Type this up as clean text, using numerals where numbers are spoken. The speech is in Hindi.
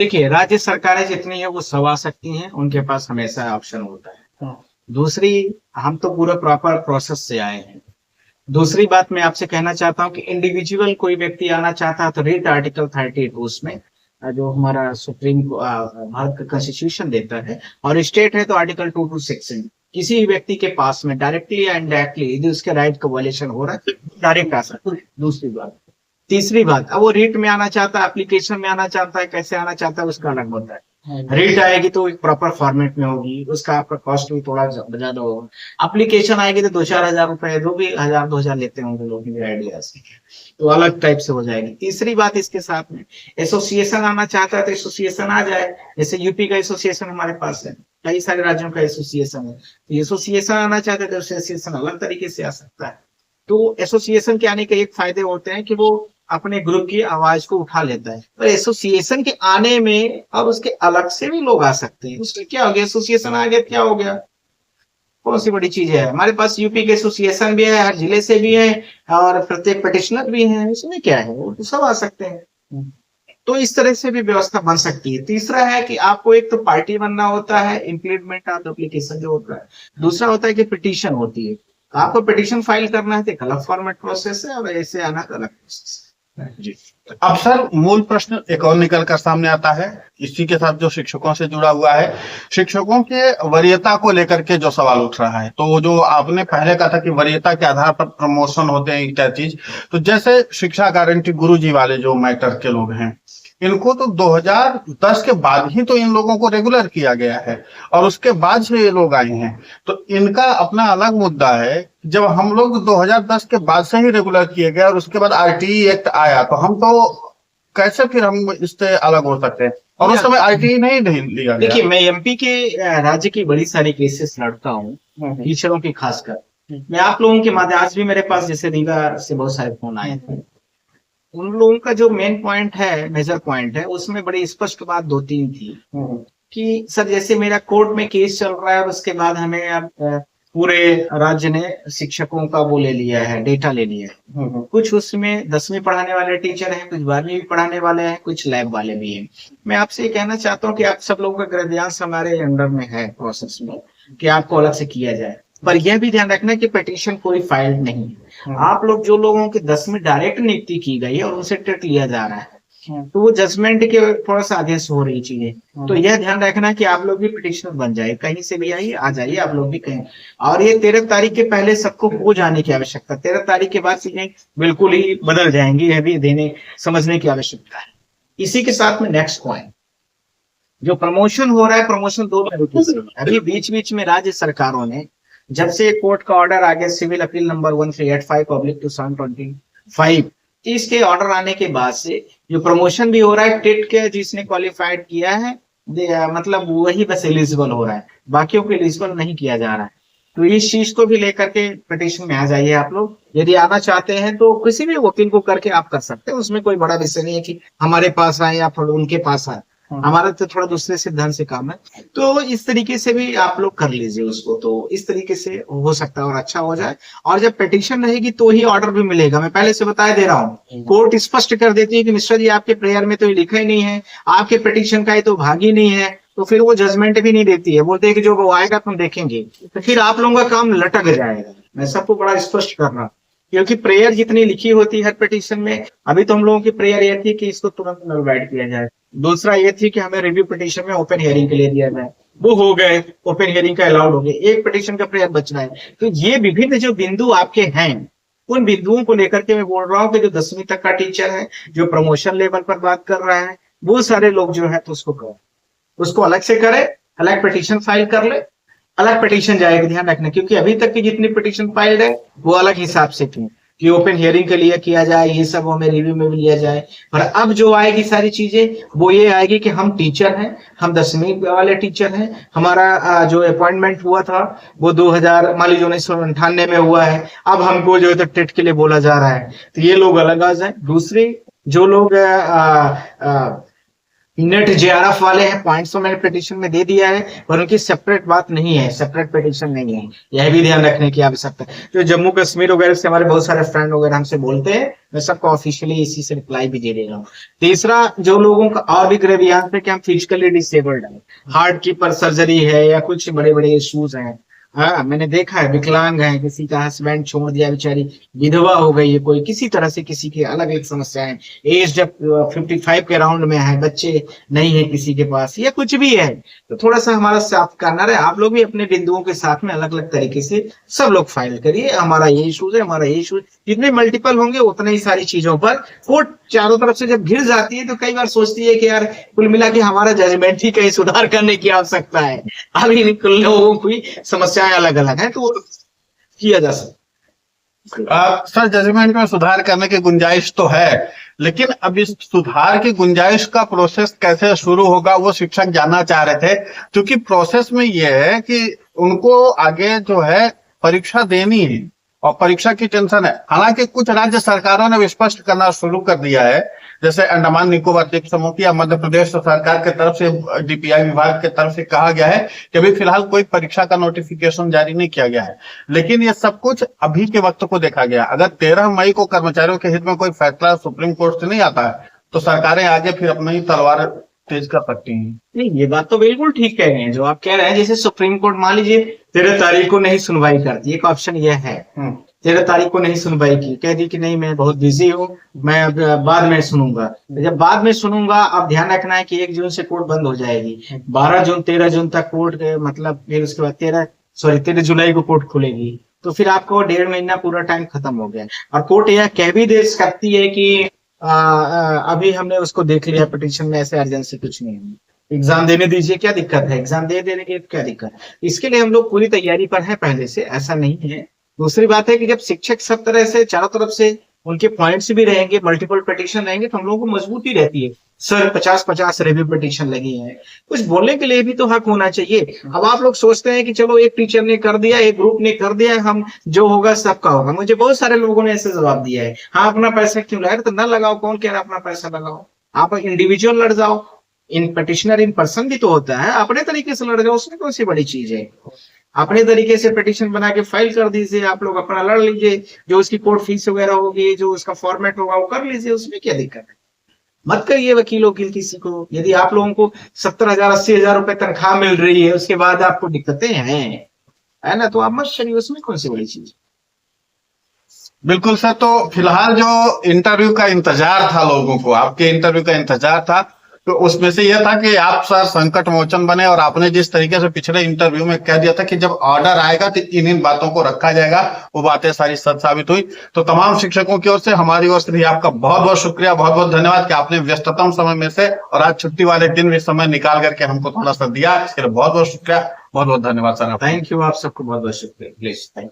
देखिए, राज्य सरकारें जितनी है वो सब आ सकती हैं, उनके पास हमेशा ऑप्शन होता है। हाँ। दूसरी, हम तो पूरा प्रॉपर प्रोसेस से आए हैं। दूसरी बात मैं आपसे कहना चाहता हूँ कि इंडिविजुअल कोई व्यक्ति आना चाहता है तो रीड आर्टिकल 32 उसमें, जो हमारा भारत का कॉन्स्टिट्यूशन देता है, और स्टेट है तो आर्टिकल 226 है। किसी भी व्यक्ति के पास में डायरेक्टली या इनडायरेक्टली यदि उसके राइट का वायलेशन हो रहा है, डायरेक्ट आ सकता है। दूसरी बात। तीसरी बात, अब वो रीट में आना चाहता है, एप्लीकेशन में आना चाहता है, कैसे आना चाहता है उसका अलग होता है। रीट आएगी तो एक प्रॉपर फॉर्मेट में होगी, उसका आपका कॉस्ट भी थोड़ा ज्यादा होगा। एप्लीकेशन आएगी तो 2-4 हजार रुपए, जो भी 1000-2000 लेते होंगे लोग आइडिया से, तो अलग टाइप से हो जाएगी। तीसरी बात इसके साथ में, एसोसिएशन आना चाहता है तो एसोसिएशन आ जाए। जैसे यूपी का एसोसिएशन हमारे पास है, कई सारे राज्यों का एसोसिएशन है, तो एसोसिएशन आना चाहते हैं तो एसोसिएशन अलग तरीके से आ सकता है। तो एसोसिएशन के आने के एक फायदे होते हैं कि वो अपने ग्रुप की आवाज को उठा लेता है, और एसोसिएशन के आने में अब उसके अलग से भी लोग आ सकते हैं। उसमें क्या हो गया, एसोसिएशन आ गया, क्या हो गया, कौन सी बड़ी चीज है। हमारे पास यूपी के एसोसिएशन भी है, हर जिले से भी है, और प्रत्येक पटिशनर भी है, उसमें क्या है, वो तो सब आ सकते हैं। तो इस तरह से भी व्यवस्था बन सकती है। तीसरा है कि आपको एक तो पार्टी बनना होता है, इम्प्लीमेंट ऑफ एप्लीकेशन जो होता है। दूसरा होता है कि पिटीशन होती है, आपको पिटीशन फाइल करना है तो एक अलग फॉर्मेट प्रोसेस है, और ऐसे आना अलग प्रोसेस है जी। अब सर मूल प्रश्न एक और निकल कर सामने आता है, इसी के साथ जो शिक्षकों से जुड़ा हुआ है, शिक्षकों के वरीयता को लेकर के जो सवाल उठ रहा है। तो जो आपने पहले कहा था कि वरीयता के आधार पर प्रमोशन होते हैं, क्या चीज, तो जैसे शिक्षा गारंटी गुरुजी वाले जो मैटर के लोग हैं, इनको तो 2010 के बाद ही तो इन लोगों को रेगुलर किया गया है, और उसके बाद से ये लोग आए हैं। तो इनका अपना अलग मुद्दा है। जब हम लोग 2010 के बाद से ही रेगुलर किए गए और उसके बाद आरटीई एक्ट आया, तो हम तो कैसे फिर हम इससे अलग हो सकते हैं, और उस समय आरटीई नहीं लिया गया। देखिए, मैं एमपी के राज्य की बड़ी सारी केसेस लड़ता हूँ, टीचरों की खासकर। मैं आप लोगों के माध्यम, आज भी मेरे पास जैसे रीवा से बहुत सारे फोन आए थे, उन लोगों का जो मेन पॉइंट है, मेजर पॉइंट है, उसमें बड़ी स्पष्ट बात 2-3 थी कि सर जैसे मेरा कोर्ट में केस चल रहा है, और उसके बाद हमें अब पूरे राज्य ने शिक्षकों का वो ले लिया है, डेटा ले लिया है। कुछ उसमें 10वीं पढ़ाने वाले टीचर हैं, कुछ 12वीं भी पढ़ाने वाले हैं, कुछ लैब वाले भी हैं। मैं आपसे ये कहना चाहता हूँ कि आप सब लोगों का ग्रेवियांस हमारे अंडर में है प्रोसेस में, कि आपको अलग से किया जाए। पर यह भी ध्यान रखना कि पिटीशन कोई फाइल्ड नहीं है। आप लोग जो लोगों की 10वीं डायरेक्ट नियुक्ति की गई है और उनसे टेट लिया जा रहा है, तो वो जजमेंट के थोड़ा सा आगे से हो रही चीजें, तो यह ध्यान रखना कि आप लोग भी पिटिशनर बन जाए, कहीं से भी आइए, आ जाइए आप लोग भी कहीं। और ये 13 तारीख के पहले सबको हो जाने की आवश्यकता, 13 तारीख के बाद चीजें बिल्कुल ही बदल जाएंगी, यह भी देने समझने की आवश्यकता है। इसी के साथ में नेक्स्ट पॉइंट, जो प्रमोशन हो रहा है, प्रमोशन दो तरीके से। अभी बीच बीच में राज्य सरकारों ने, जब से कोर्ट का ऑर्डर आ गया, सिविल अपील नंबर 1385/2025, इसके ऑर्डर आने के बाद से जो प्रमोशन भी हो रहा है, टेट के जिसने क्वालिफाइड किया है, मतलब वही बस एलिजिबल हो रहा है, बाकियों को एलिजिबल नहीं किया जा रहा है। तो इस चीज को भी लेकर के पिटिशन में आ जाइए आप लोग। यदि आना चाहते हैं तो किसी भी वकील को करके आप कर सकते हैं, उसमें कोई बड़ा विषय नहीं है कि हमारे पास आए या फिर उनके पास आए। हमारा तो थोड़ा दूसरे सिद्धांत से काम है, तो इस तरीके से भी आप लोग कर लीजिए उसको, तो इस तरीके से हो सकता है और अच्छा हो जाए। और जब पिटीशन रहेगी तो ही ऑर्डर भी मिलेगा। मैं पहले से बताया दे रहा हूँ, कोर्ट स्पष्ट कर देती है कि मिश्रा जी आपके प्रेयर में तो ये लिखा ही नहीं है, आपके पिटीशन का ये तो भाग ही नहीं है, तो फिर वो जजमेंट भी नहीं देती है, बोलते हैं कि जो वो आएगा तुम देखेंगे, तो फिर आप लोगों का काम लटक जाएगा। मैं सबको बड़ा स्पष्ट कर रहा हूँ, क्योंकि प्रेयर जितनी लिखी होती है हर पिटीशन में, अभी तो हम लोगों की प्रेयर ये थी कि इसको तुरंत नलवाइड किया जाए। दूसरा ये थी कि हमें रिव्यू पिटीशन में ओपन हियरिंग के लिए दिया जाए, वो हो गए, ओपन हियरिंग का अलाउड हो गए, एक पिटीशन का प्रेयर बच रहा है। तो ये विभिन्न जो बिंदु आपके हैं, उन बिंदुओं को लेकर के मैं बोल रहा हूँ कि जो 10वीं तक का टीचर है, जो प्रमोशन लेवल पर बात कर रहा है, वो सारे लोग जो है तो उसको करें, उसको अलग से करे, अलग पिटीशन फाइल कर ले, अलग पिटीशन जाएगी। ध्यान रखना, क्योंकि अभी तक की जितनी पिटीशन फाइल्ड है वो अलग हिसाब से थी कि ओपन हियरिंग के लिए किया जाए, ये सब हमें रिव्यू में भी लिया जाए। और अब जो आएगी सारी चीजें, वो ये आएगी कि हम टीचर हैं, हम 10वीं वाले टीचर हैं, हमारा जो अपॉइंटमेंट हुआ था वो 2000 मान लीजिए 1998 में हुआ है, अब हमको जो है तो टेट के लिए बोला जा रहा है, तो ये लोग अलग आ जाए। दूसरी, जो लोग नेट जेआरएफ वाले हैं, पॉइंट्स तो मैंने पिटीशन में दे दिया है, पर उनकी सेपरेट बात नहीं है, सेपरेट पिटीशन नहीं है, यह भी ध्यान रखने की आवश्यकता है। जो जम्मू कश्मीर वगैरह से हमारे बहुत सारे फ्रेंड वगैरह हमसे बोलते हैं, मैं सबको ऑफिशियली इसी से रिप्लाई भी दे रहा हूँ। तीसरा, जो लोगों का और भी ग्रेवियांस है कि हम फिजिकली डिसेबल्ड है, हार्ट की पर सर्जरी है या कुछ बड़े बड़े इश्यूज हैं, हाँ मैंने देखा है, विकलांग है, किसी का हस्बैंड छोड़ दिया, बेचारी विधवा हो गई है, कोई किसी तरह से किसी की अलग अलग समस्याएं, एज जब 55 के राउंड में है, बच्चे नहीं है किसी के पास, या कुछ भी है, तो थोड़ा सा हमारा साथ करना रहे। आप लोग भी अपने बिंदुओं के साथ में अलग अलग तरीके से सब लोग फाइल करिए, हमारा ये इशूज है, हमारा ये इशूज, जितने मल्टीपल होंगे उतने ही सारी चीजों पर कोर्ट चारों तरफ से जब घिर जाती है तो कई बार सोचती है कि यार कुल मिला के हमारा जजमेंट ही कहीं सुधार करने की आवश्यकता है। अब इन लोगों की समस्याएं अलग अलग हैं, तो वो किया जा सकता। सर, जजमेंट में सुधार करने की गुंजाइश तो है, लेकिन अब इस सुधार की गुंजाइश का प्रोसेस कैसे शुरू होगा वो शिक्षक जानना चाह रहे थे, क्योंकि प्रोसेस में ये है कि उनको आगे जो है परीक्षा देनी है और परीक्षा की टेंशन है। हालांकि कुछ राज्य सरकारों ने स्पष्ट करना शुरू कर दिया है, जैसे अंडमान निकोबार द्वीप समूह या मध्य प्रदेश सरकार की तरफ से डीपीआई विभाग की तरफ से कहा गया है कि अभी फिलहाल कोई परीक्षा का नोटिफिकेशन जारी नहीं किया गया है, लेकिन ये सब कुछ अभी के वक्त को देखा गया। अगर 13 मई को कर्मचारियों के हित में कोई फैसला सुप्रीम कोर्ट से नहीं आता है तो सरकारें आगे फिर अपनी ही तलवार तेज कर सकती हैं। नहीं, ये बात तो बिल्कुल ठीक कह रहे हैं जो आप कह रहे हैं। जैसे सुप्रीम कोर्ट मान लीजिए 13 तारीख को नहीं सुनवाई करती, एक ऑप्शन यह है, 13 तारीख को नहीं सुनवाई की, कह दी कि नहीं मैं बहुत बिजी हूँ, मैं अब बाद में सुनूंगा। जब बाद में सुनूंगा, अब ध्यान रखना है कि 1 जून से कोर्ट बंद हो जाएगी, 12 जून 13 जून तक कोर्ट, मतलब फिर उसके बाद 13 जुलाई को कोर्ट खुलेगी, तो फिर आपको 1.5 महीना पूरा टाइम खत्म हो गया। और कोर्ट यह कह भी दे सकती है कि अभी हमने उसको देख लिया, पिटीशन में ऐसे अर्जेंसी कुछ नहीं है, एग्जाम देने दीजिए, क्या दिक्कत है, एग्जाम दे देने की क्या दिक्कत है। इसके लिए हम लोग पूरी तैयारी पर हैं पहले से, ऐसा नहीं है। दूसरी बात है कि जब शिक्षक सब तरह से चारों तरफ से उनके पॉइंट्स भी रहेंगे, मल्टीपल पिटीशन रहेंगे, तो हम लोगों को मजबूती रहती है। सर 50-50 रिव्यू पिटीशन लगी है, कुछ बोलने के लिए भी तो हक होना चाहिए। अब आप लोग सोचते हैं कि चलो एक टीचर ने कर दिया, एक ग्रुप ने कर दिया, हम जो होगा सबका होगा। मुझे बहुत सारे लोगों ने ऐसे जवाब दिया है, हाँ अपना पैसा क्यों लगाए, तो ना लगाओ, कौन कह रहा अपना पैसा लगाओ, आप इंडिविजुअल लड़ जाओ, इन पिटिशनर इन पर्सन भी तो होता है, अपने तरीके से लड़ जाओ, उसमें कौन सी बड़ी चीज है। अपने तरीके से पिटीशन बना के फाइल कर दीजिए, आप लोग अपना लड़ लीजिए, जो उसकी कोर्ट फीस वगैरह होगी, जो उसका फॉर्मेट होगा वो कर लीजिए, उसमें क्या दिक्कत है। मत करिए वकील वकील किसी को। यदि आप लोगों को 70,000 80,000 रुपए तनख्वाह मिल रही है, उसके बाद आपको दिक्कतें हैं, है ना, तो आप मत चलिए, उसमें कौन सी बड़ी चीज। बिल्कुल सर, तो फिलहाल जो इंटरव्यू का इंतजार था लोगों को, आपके इंटरव्यू का इंतजार था, तो उसमें से यह था कि आप सर संकट मोचन बने, और आपने जिस तरीके से पिछले इंटरव्यू में कह दिया था कि जब ऑर्डर आएगा तो इन बातों को रखा जाएगा, वो बातें सारी सच साबित हुई। तो तमाम शिक्षकों की ओर से, हमारी ओर से भी आपका बहुत बहुत शुक्रिया, बहुत बहुत धन्यवाद कि आपने व्यस्ततम समय में से और आज छुट्टी वाले दिन भी समय निकाल करके हमको थोड़ा सा दिया, इसके लिए बहुत बहुत शुक्रिया, बहुत बहुत धन्यवाद सर। थैंक यू, आप सबको बहुत बहुत शुक्रिया, प्लीज थैंक यू।